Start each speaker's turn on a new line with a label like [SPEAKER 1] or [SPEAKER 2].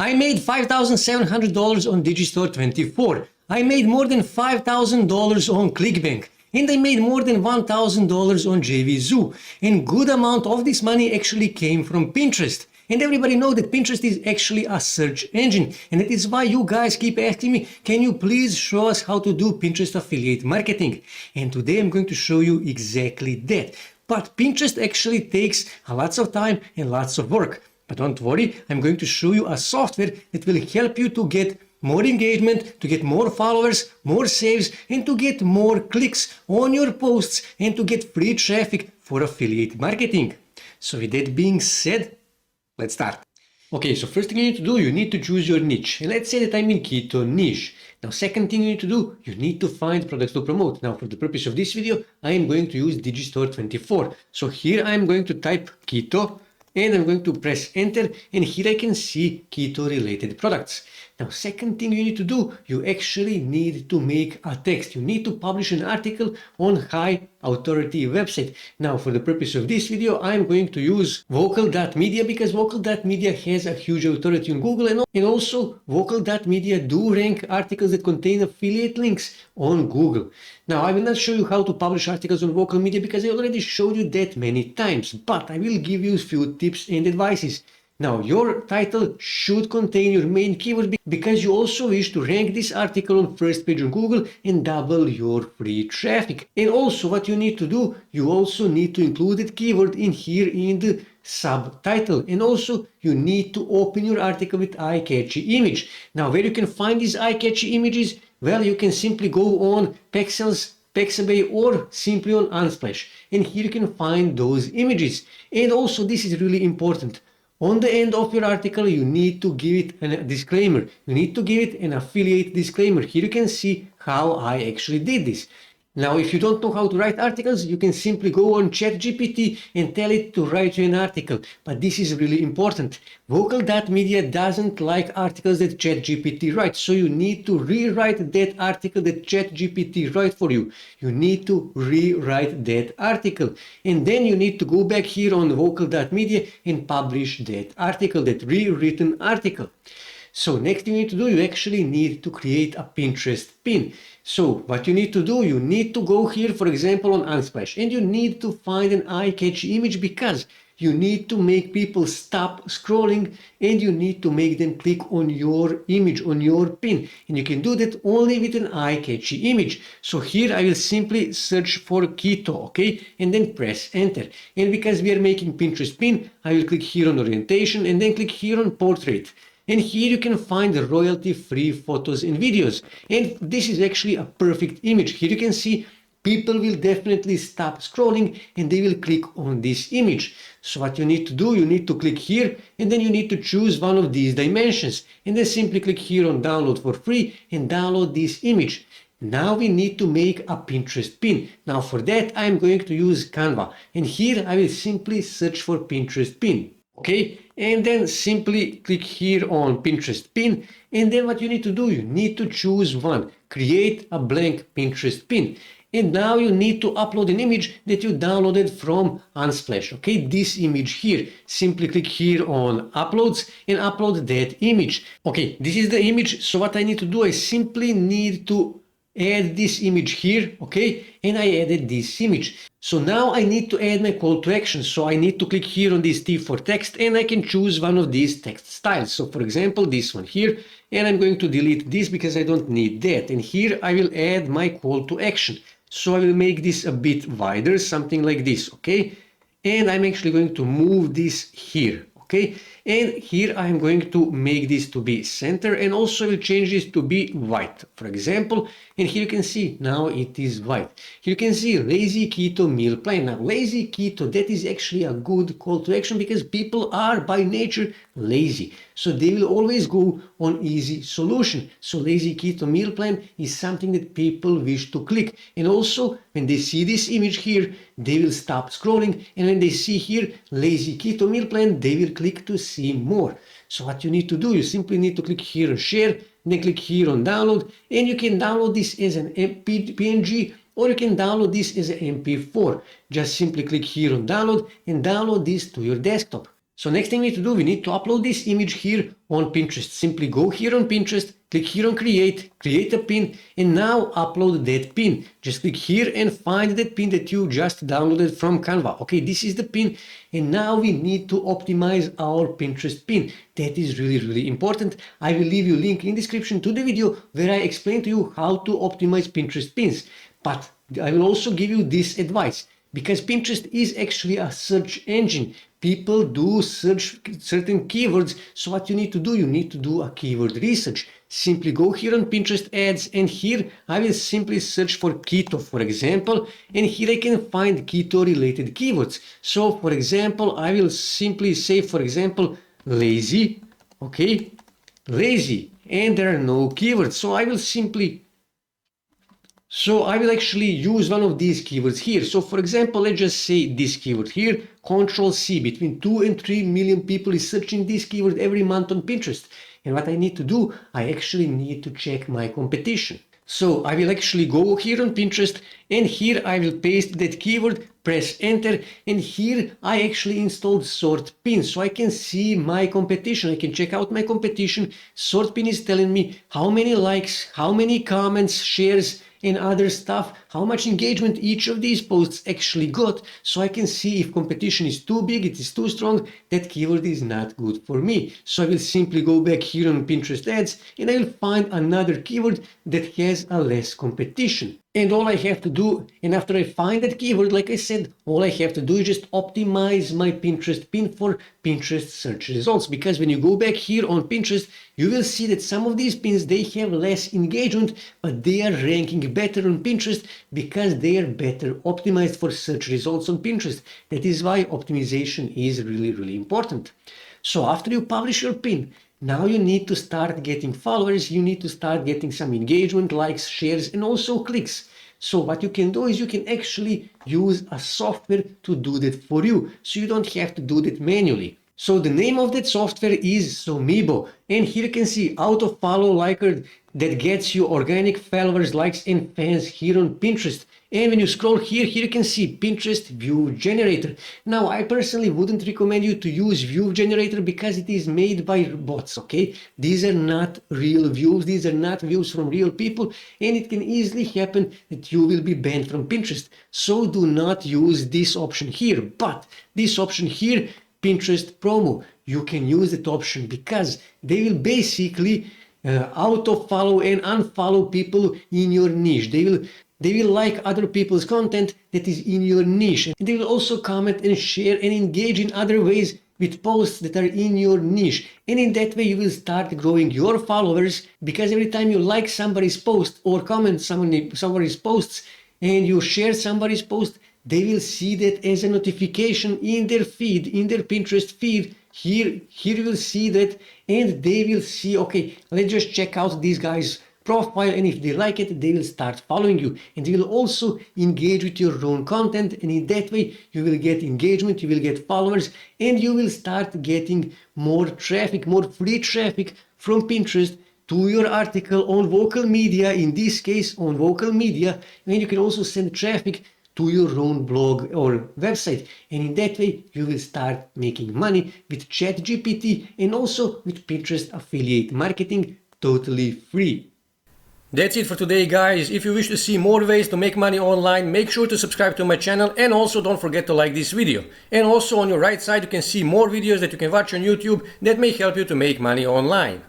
[SPEAKER 1] I made $5,700 on Digistore24. I made more than $5,000 on ClickBank. And I made more than $1,000 on JVZoo. And good amount of this money actually came from Pinterest. And everybody knows that Pinterest is actually a search engine. And that is why you guys keep asking me, can you please show us how to do Pinterest affiliate marketing? And today I'm going to show you exactly that. But Pinterest actually takes lots of time and lots of work. But don't worry, I'm going to show you a software that will help you to get more engagement, to get more followers, more saves, and to get more clicks on your posts and to get free traffic for affiliate marketing. So with that being said, let's start. Okay, so first thing you need to do, you need to choose your niche. And let's say that I'm in keto niche. Now, second thing you need to do, you need to find products to promote. Now, for the purpose of this video, I am going to use Digistore24. So here I'm going to type keto and I'm going to press enter, and here I can see keto related products. Now, second thing you need to do, you actually need to make a text. You need to publish an article on high authority website. Now, for the purpose of this video, I'm going to use vocal.media because vocal.media has a huge authority on Google, and also vocal.media do rank articles that contain affiliate links on Google. Now, I will not show you how to publish articles on vocal media because I already showed you that many times, but I will give you a few tips and advices. Now, your title should contain your main keyword because you also wish to rank this article on first page on Google and double your free traffic. And also what you need to do, you also need to include that keyword in here in the subtitle. And also you need to open your article with eye-catchy image. Now, where you can find these eye-catchy images? Well, you can simply go on Pexels, Pexabay, or simply on Unsplash. And here you can find those images. And also this is really important. On the end of your article, you need to give it a disclaimer. You need to give it an affiliate disclaimer. Here you can see how I actually did this. Now, if you don't know how to write articles, you can simply go on ChatGPT and tell it to write you an article. But this is really important. Vocal.media doesn't like articles that ChatGPT writes, so you need to rewrite that article that ChatGPT writes for you. You need to rewrite that article. And then you need to go back here on vocal.media and publish that article, that rewritten article. So next thing you need to do, you actually need to create a Pinterest pin. So what you need to do, you need to go here, for example, on Unsplash, and you need to find an eye-catchy image because you need to make people stop scrolling and you need to make them click on your image, on your pin. And you can do that only with an eye-catchy image. So here I will simply search for keto, okay? And then press enter. And because we are making Pinterest pin, I will click here on orientation and then click here on portrait. And here you can find the royalty-free photos and videos. And this is actually a perfect image. Here you can see people will definitely stop scrolling and they will click on this image. So what you need to do, you need to click here and then you need to choose one of these dimensions. And then simply click here on download for free and download this image. Now we need to make a Pinterest pin. Now for that I'm going to use Canva. And here I will simply search for Pinterest pin. Okay, and then simply click here on Pinterest pin, and then what you need to do, you need to choose one, create a blank Pinterest pin, and now you need to upload an image that you downloaded from Unsplash. Okay, this image here, simply click here on uploads and upload that image. Okay, this is the image. So what I need to do, I simply need to add this image here, okay, and I added this image. So now I need to add my call to action. So I need to click here on this T for text and I can choose one of these text styles. So for example, this one here, and I'm going to delete this because I don't need that. And here I will add my call to action. So I will make this a bit wider, something like this, okay? And I'm actually going to move this here, okay? And here I'm going to make this to be center and also will change this to be white, for example. And here you can see now it is white. Here you can see lazy keto meal plan. Now lazy keto, that is actually a good call to action because people are by nature lazy. So they will always go on easy solution. So lazy keto meal plan is something that people wish to click. And also when they see this image here, they will stop scrolling. And when they see here lazy keto meal plan, they will click to see more. So what you need to do, you simply need to click here on share, then click here on download, and you can download this as an PNG or you can download this as an MP4. Just simply click here on download and download this to your desktop. So next thing we need to do, we need to upload this image here on Pinterest. Simply go here on Pinterest, click here on create a pin, and now upload that pin. Just click here and find that pin that you just downloaded from Canva. Okay, this is the pin, and now we need to optimize our Pinterest pin. That is really important. I will leave you a link in description to the video where I explain to you how to optimize Pinterest pins. But I will also give you this advice, because Pinterest is actually a search engine. People do search certain keywords, so what you need to do, you need to do a keyword research. Simply go here on Pinterest ads, and here I will simply search for keto, for example, and here I can find keto related keywords. So for example, I will simply say, for example, lazy, okay, lazy, and there are no keywords. So I will actually use one of these keywords here. So for example, let's just say this keyword here, Control C, between 2 and 3 million people is searching this keyword every month on Pinterest. And what I need to do, I actually need to check my competition. So I will actually go here on Pinterest, and here I will paste that keyword, press enter, and here I actually installed sort pin, so I can see my competition. I can check out my competition. Sort pin is telling me how many likes, how many comments, shares, and other stuff, how much engagement each of these posts actually got, so I can see if competition is too big, it is too strong, that keyword is not good for me. So I will simply go back here on Pinterest ads, and I will find another keyword that has a less competition. And all I have to do, and after I find that keyword, like I said, all I have to do is just optimize my Pinterest pin for Pinterest search results. Because when you go back here on Pinterest, you will see that some of these pins, they have less engagement, but they are ranking better on Pinterest because they are better optimized for search results on Pinterest. That is why optimization is really important. So after you publish your pin, now you need to start getting followers, you need to start getting some engagement, likes, shares, and also clicks. So what you can do is you can actually use a software to do that for you, so you don't have to do that manually. So the name of that software is Somibo, and here you can see auto follow liker that gets you organic followers, likes, and fans here on Pinterest. And when you scroll here you can see Pinterest View Generator. Now I personally wouldn't recommend you to use View Generator because it is made by bots, okay? These are not real views, these are not views from real people, and it can easily happen that you will be banned from Pinterest. So do not use this option here. But this option here, Pinterest Promo, you can use that option because they will basically auto follow and unfollow people in your niche. They will like other people's content that is in your niche. And they will also comment and share and engage in other ways with posts that are in your niche. And in that way you will start growing your followers, because every time you like somebody's post or comment somebody's posts and you share somebody's post, they will see that as a notification in their feed, in their Pinterest feed. Here you will see that, and they will see, okay, let's just check out these guys' profile, and if they like it, they will start following you, and they will also engage with your own content, and in that way you will get engagement, you will get followers, and you will start getting more traffic, more free traffic from Pinterest to your article on Vocal Media, in this case on Vocal Media, and you can also send traffic to your own blog or website, and in that way you will start making money with ChatGPT and also with Pinterest affiliate marketing, totally free. That's it for today, guys. If you wish to see more ways to make money online, make sure to subscribe to my channel, and also don't forget to like this video. And also on your right side you can see more videos that you can watch on YouTube that may help you to make money online.